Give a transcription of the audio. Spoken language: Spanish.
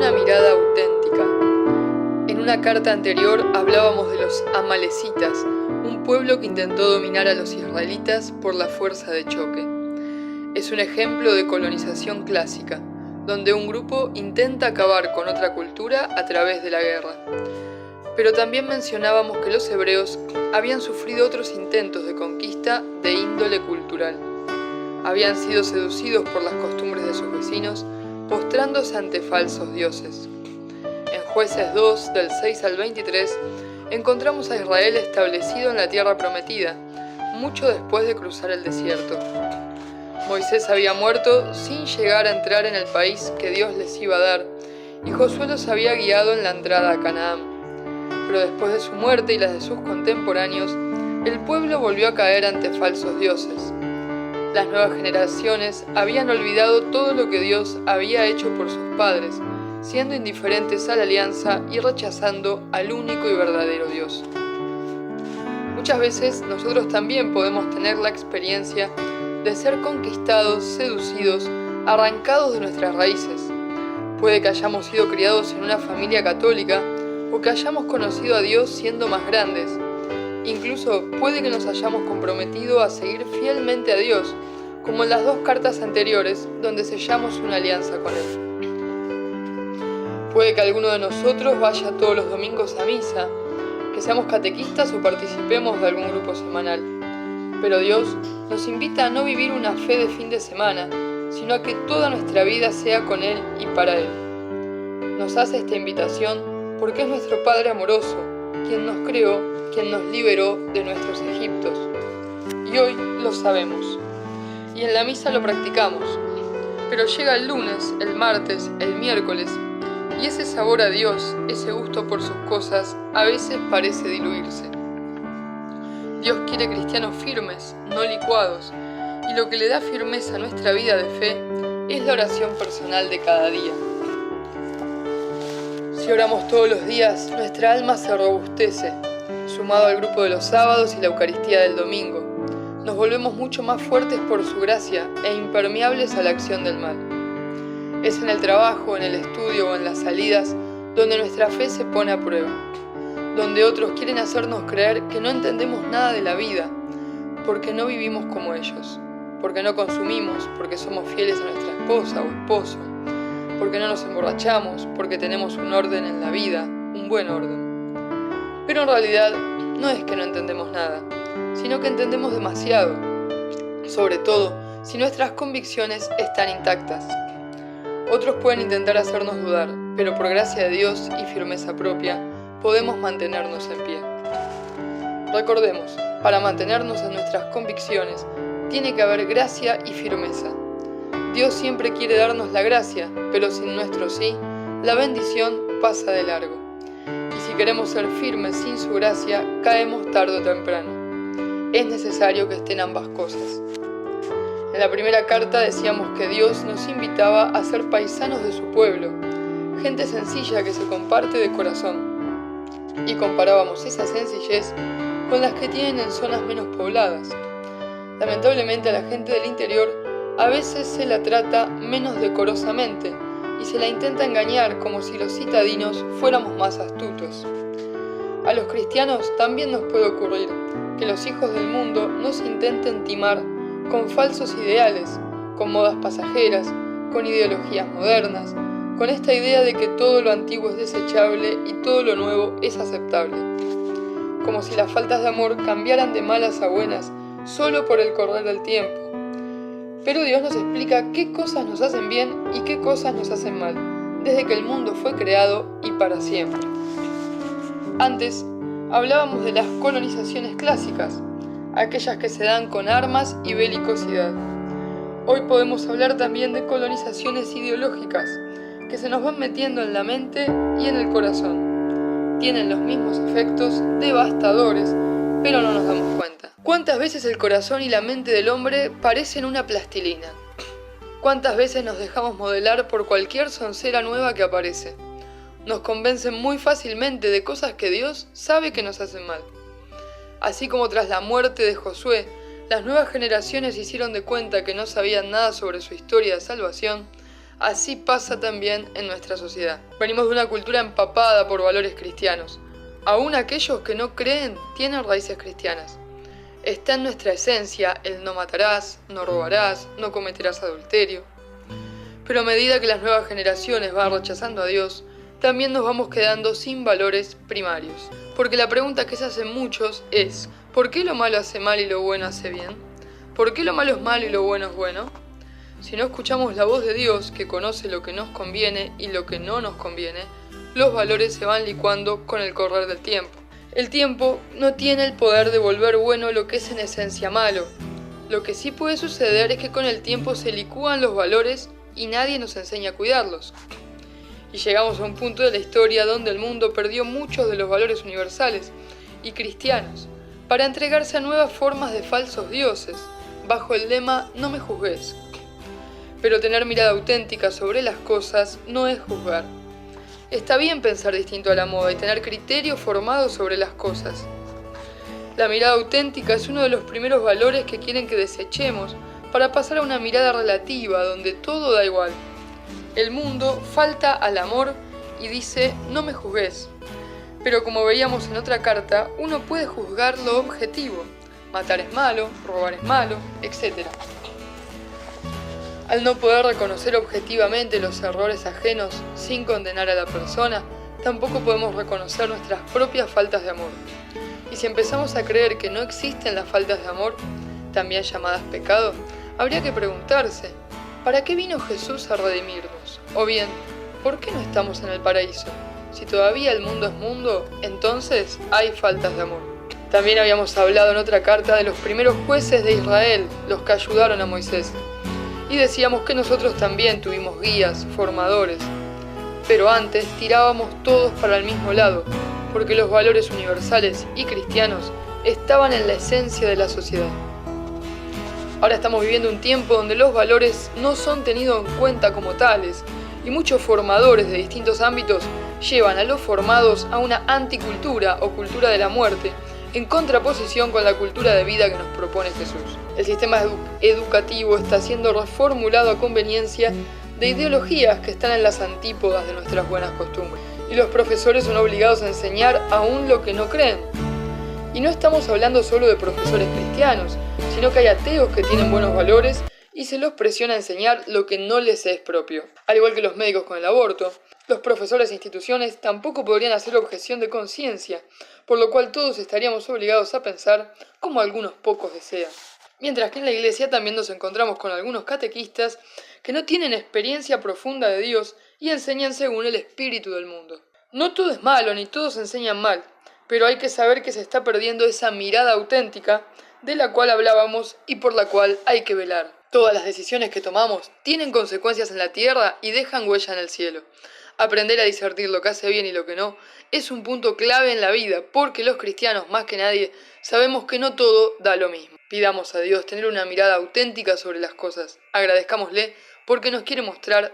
una mirada auténtica. En una carta anterior hablábamos de los amalecitas, un pueblo que intentó dominar a los israelitas por la fuerza de choque. Es un ejemplo de colonización clásica, donde un grupo intenta acabar con otra cultura a través de la guerra. Pero también mencionábamos que los hebreos habían sufrido otros intentos de conquista de índole cultural. Habían sido seducidos por las costumbres de sus vecinos, postrándose ante falsos dioses. En Jueces 2, del 6 al 23, encontramos a Israel establecido en la tierra prometida, mucho después de cruzar el desierto. Moisés había muerto sin llegar a entrar en el país que Dios les iba a dar, y Josué los había guiado en la entrada a Canaán. Pero después de su muerte y las de sus contemporáneos, el pueblo volvió a caer ante falsos dioses. Las nuevas generaciones habían olvidado todo lo que Dios había hecho por sus padres, siendo indiferentes a la alianza y rechazando al único y verdadero Dios. Muchas veces nosotros también podemos tener la experiencia de ser conquistados, seducidos, arrancados de nuestras raíces. Puede que hayamos sido criados en una familia católica o que hayamos conocido a Dios siendo más grandes. Incluso puede que nos hayamos comprometido a seguir fielmente a Dios, como en las dos cartas anteriores, donde sellamos una alianza con Él. Puede que alguno de nosotros vaya todos los domingos a misa, que seamos catequistas o participemos de algún grupo semanal. Pero Dios nos invita a no vivir una fe de fin de semana, sino a que toda nuestra vida sea con Él y para Él. Nos hace esta invitación porque es nuestro Padre amoroso, quien nos creó, quien nos liberó de nuestros Egiptos. Y hoy lo sabemos. Y en la misa lo practicamos. Pero llega el lunes, el martes, el miércoles, y ese sabor a Dios, ese gusto por sus cosas, a veces parece diluirse. Dios quiere cristianos firmes, no licuados, y lo que le da firmeza a nuestra vida de fe es la oración personal de cada día. Si oramos todos los días, nuestra alma se robustece, sumado al grupo de los sábados y la Eucaristía del domingo. Nos volvemos mucho más fuertes por su gracia e impermeables a la acción del mal. Es en el trabajo, en el estudio o en las salidas donde nuestra fe se pone a prueba, donde otros quieren hacernos creer que no entendemos nada de la vida, porque no vivimos como ellos, porque no consumimos, porque somos fieles a nuestra esposa o esposo, porque no nos emborrachamos, porque tenemos un orden en la vida, un buen orden. Pero en realidad no es que no entendemos nada, sino que entendemos demasiado, sobre todo si nuestras convicciones están intactas. Otros pueden intentar hacernos dudar, pero por gracia de Dios y firmeza propia, podemos mantenernos en pie. Recordemos, para mantenernos en nuestras convicciones, tiene que haber gracia y firmeza. Dios siempre quiere darnos la gracia, pero sin nuestro sí, la bendición pasa de largo. Y si queremos ser firmes sin su gracia, caemos tarde o temprano. Es necesario que estén ambas cosas. En la primera carta decíamos que Dios nos invitaba a ser paisanos de su pueblo, gente sencilla que se comparte de corazón. Y comparábamos esa sencillez con las que tienen en zonas menos pobladas. Lamentablemente a la gente del interior a veces se la trata menos decorosamente y se la intenta engañar como si los citadinos fuéramos más astutos. A los cristianos también nos puede ocurrir que los hijos del mundo nos intenten timar con falsos ideales, con modas pasajeras, con ideologías modernas, con esta idea de que todo lo antiguo es desechable y todo lo nuevo es aceptable. Como si las faltas de amor cambiaran de malas a buenas solo por el correr del tiempo. Pero Dios nos explica qué cosas nos hacen bien y qué cosas nos hacen mal, desde que el mundo fue creado y para siempre. Antes, hablábamos de las colonizaciones clásicas, aquellas que se dan con armas y belicosidad. Hoy podemos hablar también de colonizaciones ideológicas, que se nos van metiendo en la mente y en el corazón. Tienen los mismos efectos devastadores, pero no nos damos cuenta. ¿Cuántas veces el corazón y la mente del hombre parecen una plastilina? ¿Cuántas veces nos dejamos modelar por cualquier soncera nueva que aparece? Nos convencen muy fácilmente de cosas que Dios sabe que nos hacen mal. Así como tras la muerte de Josué, las nuevas generaciones se hicieron de cuenta que no sabían nada sobre su historia de salvación, Así pasa también en nuestra sociedad. Venimos de una cultura empapada por valores cristianos. Aún aquellos que no creen tienen raíces cristianas. Está en nuestra esencia el no matarás, no robarás, no cometerás adulterio. Pero a medida que las nuevas generaciones van rechazando a Dios, también nos vamos quedando sin valores primarios. Porque la pregunta que se hacen muchos es, ¿por qué lo malo hace mal y lo bueno hace bien? ¿Por qué lo malo es malo y lo bueno es bueno? Si no escuchamos la voz de Dios, que conoce lo que nos conviene y lo que no nos conviene, los valores se van licuando con el correr del tiempo. El tiempo no tiene el poder de volver bueno lo que es en esencia malo. Lo que sí puede suceder es que con el tiempo se licúan los valores y nadie nos enseña a cuidarlos. Y llegamos a un punto de la historia donde el mundo perdió muchos de los valores universales y cristianos para entregarse a nuevas formas de falsos dioses, bajo el lema "no me juzgues". Pero tener mirada auténtica sobre las cosas no es juzgar. Está bien pensar distinto a la moda y tener criterio formado sobre las cosas. La mirada auténtica es uno de los primeros valores que quieren que desechemos para pasar a una mirada relativa donde todo da igual. El mundo falta al amor y dice "no me juzgues". Pero como veíamos en otra carta, uno puede juzgar lo objetivo. Matar es malo, robar es malo, etc. Al no poder reconocer objetivamente los errores ajenos sin condenar a la persona, tampoco podemos reconocer nuestras propias faltas de amor. Y si empezamos a creer que no existen las faltas de amor, también llamadas pecado, habría que preguntarse, ¿para qué vino Jesús a redimirnos? O bien, ¿por qué no estamos en el paraíso? Si todavía el mundo es mundo, entonces hay faltas de amor. También habíamos hablado en otra carta de los primeros jueces de Israel, los que ayudaron a Moisés. Y decíamos que nosotros también tuvimos guías, formadores. Pero antes tirábamos todos para el mismo lado, porque los valores universales y cristianos estaban en la esencia de la sociedad. Ahora estamos viviendo un tiempo donde los valores no son tenidos en cuenta como tales, y muchos formadores de distintos ámbitos llevan a los formados a una anticultura o cultura de la muerte, en contraposición con la cultura de vida que nos propone Jesús. El sistema educativo está siendo reformulado a conveniencia de ideologías que están en las antípodas de nuestras buenas costumbres, y los profesores son obligados a enseñar aún lo que no creen. Y no estamos hablando solo de profesores cristianos, sino que hay ateos que tienen buenos valores y se los presiona a enseñar lo que no les es propio. Al igual que los médicos con el aborto, los profesores e instituciones tampoco podrían hacer objeción de conciencia, por lo cual todos estaríamos obligados a pensar como algunos pocos desean. Mientras que en la iglesia también nos encontramos con algunos catequistas que no tienen experiencia profunda de Dios y enseñan según el espíritu del mundo. No todo es malo, ni todos enseñan mal, pero hay que saber que se está perdiendo esa mirada auténtica de la cual hablábamos y por la cual hay que velar. Todas las decisiones que tomamos tienen consecuencias en la tierra y dejan huella en el cielo. Aprender a discernir lo que hace bien y lo que no es un punto clave en la vida, porque los cristianos, más que nadie, sabemos que no todo da lo mismo. Pidamos a Dios tener una mirada auténtica sobre las cosas. Agradezcámosle porque nos quiere mostrar